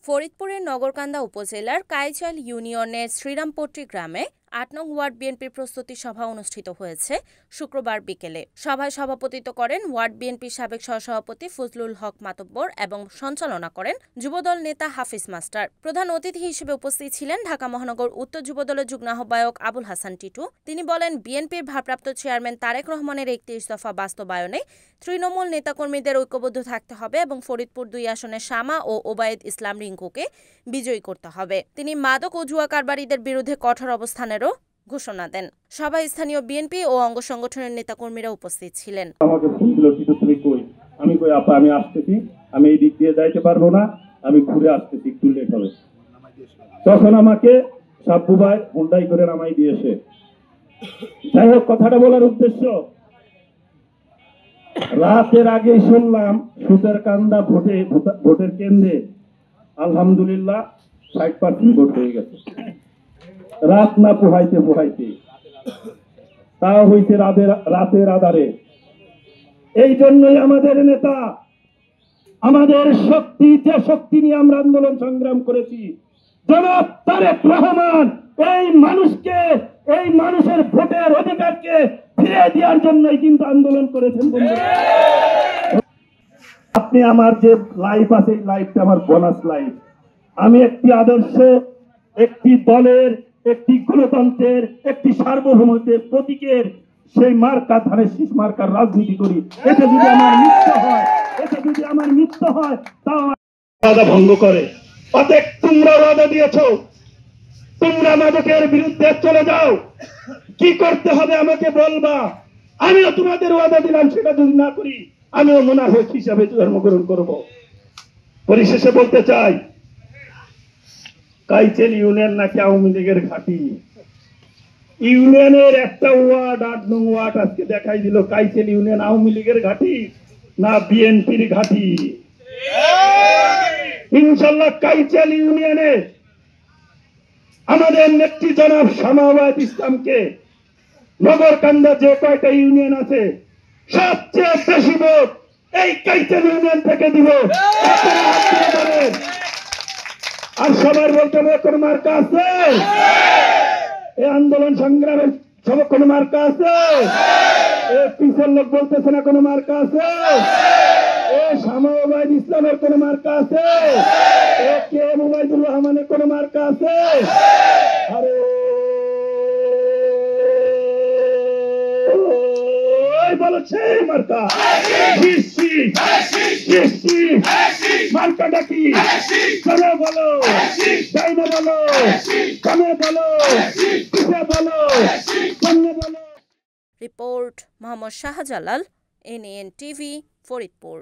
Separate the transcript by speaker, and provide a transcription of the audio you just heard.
Speaker 1: ফরিদপুরের নগরকান্দা উপজেলার কাইচাল ইউনিয়নের শ্রীরামপট্টি গ্রামে ৮ নং ওয়ার্ড বিএনপির প্রস্তুতি সভা অনুষ্ঠিত হয়েছে শুক্রবার বিকেলে। সভায় সভাপতিত্ব করেন ওয়ার্ড বিএনপির সাবেক সহসভাপতি ফজলুল হক মাতব্বর এবং সঞ্চালনা করেন যুবদল নেতা হাফিজ মাস্টার। প্রধান অতিথি হিসেবে উপস্থিত ছিলেন ঢাকা মহানগর উত্তর যুবদলের যুগ্ম আহ্বায়ক আবুল হাসান টিটু। তিনি বলেন, বিএনপির ভারপ্রাপ্ত চেয়ারম্যান তারেক রহমানের ৩১ দফা বাস্তবায়নে তৃণমূল নেতাকর্মীদের ঐক্যবদ্ধ থাকতে হবে এবং ফরিদপুর ২ আসনে শামা ও ওবায়েদ ইসলাম রিঙ্কুকে বিজয়ী করতে হবে। তিনি মাদক ও জুয়া কারবারিদের বিরুদ্ধে কঠোর অবস্থানেরও ঘোষণা দেন। সভায় স্থানীয় বিএনপি ও অঙ্গ সংগঠনের নেতাকর্মীরা উপস্থিত ছিলেন।
Speaker 2: আমাকে ফোন দিল, তুমি কই? আমি কই, আপা আমি আসতেছি, আমি এই দিক দিয়ে যাইতে পারবো না, আমি ঘুরে আসতেছি, একটু লেট হবে। তখন আমাকে সাব্বু ভাই হুন্ডাই করে নামাই দিয়েছে। যাই হোক, কথাটা বলার উদ্দেশ্য, রাতের আগে শুনলাম সুতারকান্দা ভোটের কেন্দ্রে আলহামদুলিল্লাহ ৬০% ভোট হয়ে গেছে। রাত না পোহাইতে তাও হইছে রাতের আধারে। এই জন্যই আমাদের নেতা, আমাদের শক্তি, যে শক্তি নিয়ে আমরা আন্দোলন সংগ্রাম করেছি, জনাব তারেক রহমান এই মানুষকে, এই মানুষের ভোটের অধিকারকে ফিরে দেওয়ার জন্যই কিন্তু আন্দোলন করেছেন। আপনি আমার যে লাইফ আছে, এই লাইফটা আমার বোনাস লাইফ। আমি একটি আদর্শ, একটি দলের, একটি গণতন্ত্রের, একটি সার্বভৌমত্বের প্রতীকের সেই মার্কা, ধানের শীষ মার্কার রাজনীতি করি। এটা যদি আমার মৃত্যু হয়, তাও ওয়াদা ভঙ্গ করে। অতএব তোমরা ওয়াদা দিয়েছো, তোমরা মাদকের বিরুদ্ধে চলে যাও। কি করতে হবে আমাকে বলবা, আমিও তোমাদের ওয়াদা দিলাম, সেটা যদি না করি আমিও মুনাফিক হিসাবে জন্মগ্রহণ করব। পরিশেষে বলতে চাই, কাইচেল ইউনিয়ন নাকি আওয়ামী লীগের ঘাঁটি। ইউনিয়নের একটা ওয়ার্ড, ৮ নং ওয়ার্ড, আজকে দেখাই দিল কাইচেল ইউনিয়ন আওয়ামী লীগের ঘাঁটি না বিএনপির ঘাঁটি। ইনশাল্লাহ কাইচেল ইউনিয়নে আমাদের নেত্রী জনাব শামা ওবায়েদ ইসলামকে নগরকান্দা যে কয়টা ইউনিয়ন আছে সবচেয়ে বেশি ভোট এই কাইচেল ইউনিয়ন থেকে দিব। আর সবার বলতে হবে, কোন মার্কা আছে? এই আন্দোলন সংগ্রামের সব কোন মার্কা আছে? পিছের লোক বলতেছে না কোন মার্কা আছে? শামা ওবায়েদ ইসলামের কোন মার্কা আছে? কে মুবাইদুর রহমানের কোন মার্কা আছে? আরে বলো সেই মার্কা মার্কাটা কি? চলো বলো, তাই না বলো, কমে বলো, পিছে বলো, সামনে বলো।
Speaker 1: Report Mohammad Shahjalal, NAN TV, Faridpur.